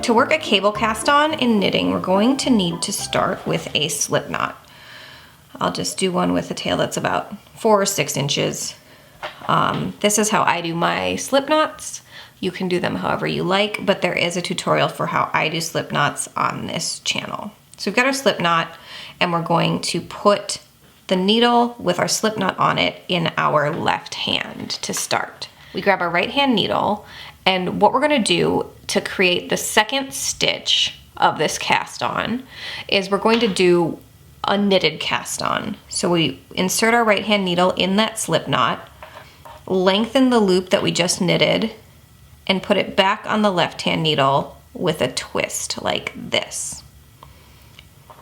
to work a cable cast on in knitting, we're going to need to start with a slip knot. I'll just do one with a tail that's about 4 or 6 inches. This is how I do my slip knots. You can do them however you like, but there is a tutorial for how I do slip knots on this channel. So we've got our slip knot, and we're going to put the needle with our slip knot on it in our left hand to start. We grab our right hand needle, and what we're gonna do to create the second stitch of this cast on is we're going to do a knitted cast on. So we insert our right hand needle in that slip knot, lengthen the loop that we just knitted, and put it back on the left hand needle with a twist like this.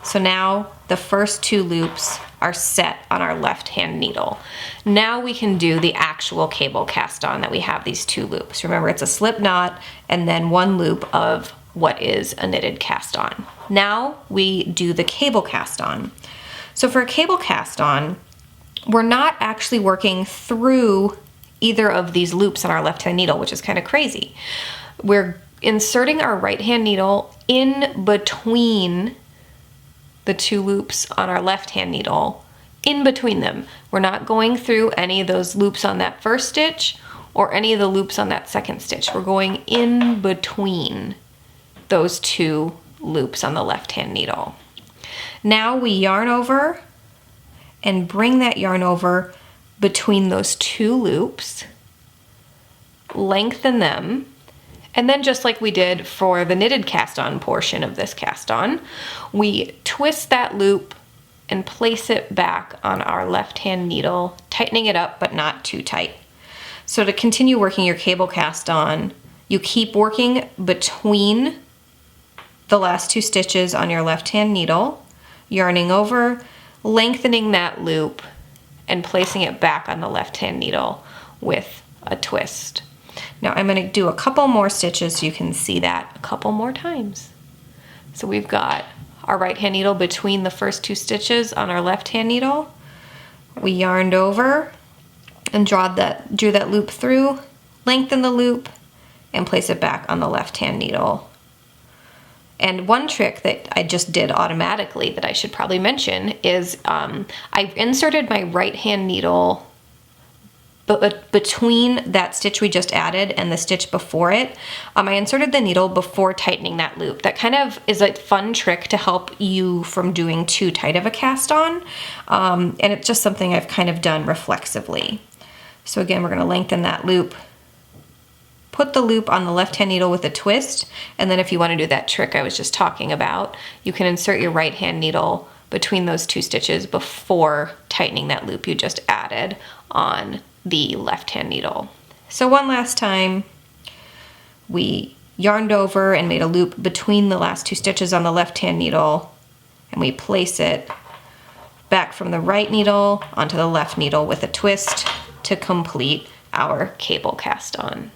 So now the first 2 loops are set on our left hand needle. Now we can do the actual cable cast on that we have these 2 loops. Remember, it's a slip knot and then 1 loop of what is a knitted cast on. Now we do the cable cast on. So for a cable cast on, we're not actually working through either of these loops on our left hand needle, which is kind of crazy. We're inserting our right hand needle in between the 2 loops on our left hand needle, in between them. We're not going through any of those loops on that first stitch or any of the loops on that second stitch. We're going in between those 2 loops on the left hand needle. Now we yarn over and bring that yarn over between those 2 loops, lengthen them, and then just like we did for the knitted cast on portion of this cast on, we twist that loop and place it back on our left hand needle, tightening it up but not too tight. So to continue working your cable cast on, you keep working between the last 2 stitches on your left hand needle, yarning over, lengthening that loop, and placing it back on the left hand needle with a twist. Now I'm going to do a couple more stitches so you can see that a couple more times. So we've got our right hand needle between the first 2 stitches on our left hand needle. We yarned over and drew that loop through, lengthen the loop, and place it back on the left hand needle. And one trick that I just did automatically that I should probably mention is I've inserted my right hand needle between that stitch we just added and the stitch before it. I inserted the needle before tightening that loop. That kind of is a fun trick to help you from doing too tight of a cast on. And it's just something I've kind of done reflexively. So again, we're going to lengthen that loop, put the loop on the left hand needle with a twist, and then if you want to do that trick I was just talking about, you can insert your right hand needle between those 2 stitches before tightening that loop you just added on the left hand needle. So one last time, we yarned over and made a loop between the last 2 stitches on the left hand needle, and we place it back from the right needle onto the left needle with a twist to complete our cable cast on.